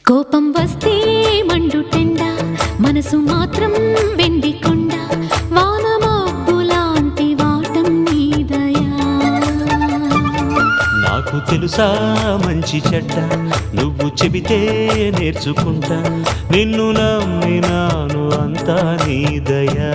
కోపం వస్తే మండుటెండ మనసు మాత్రం వెండి కొండ వాన మబ్బులాంటి వాటం నీదయా నాకు తెలుసా మంచి చెడ్డ నువ్వు చెబితే నేర్చుకుంటా నిన్ను నమ్మినాను అంతా నీ దయా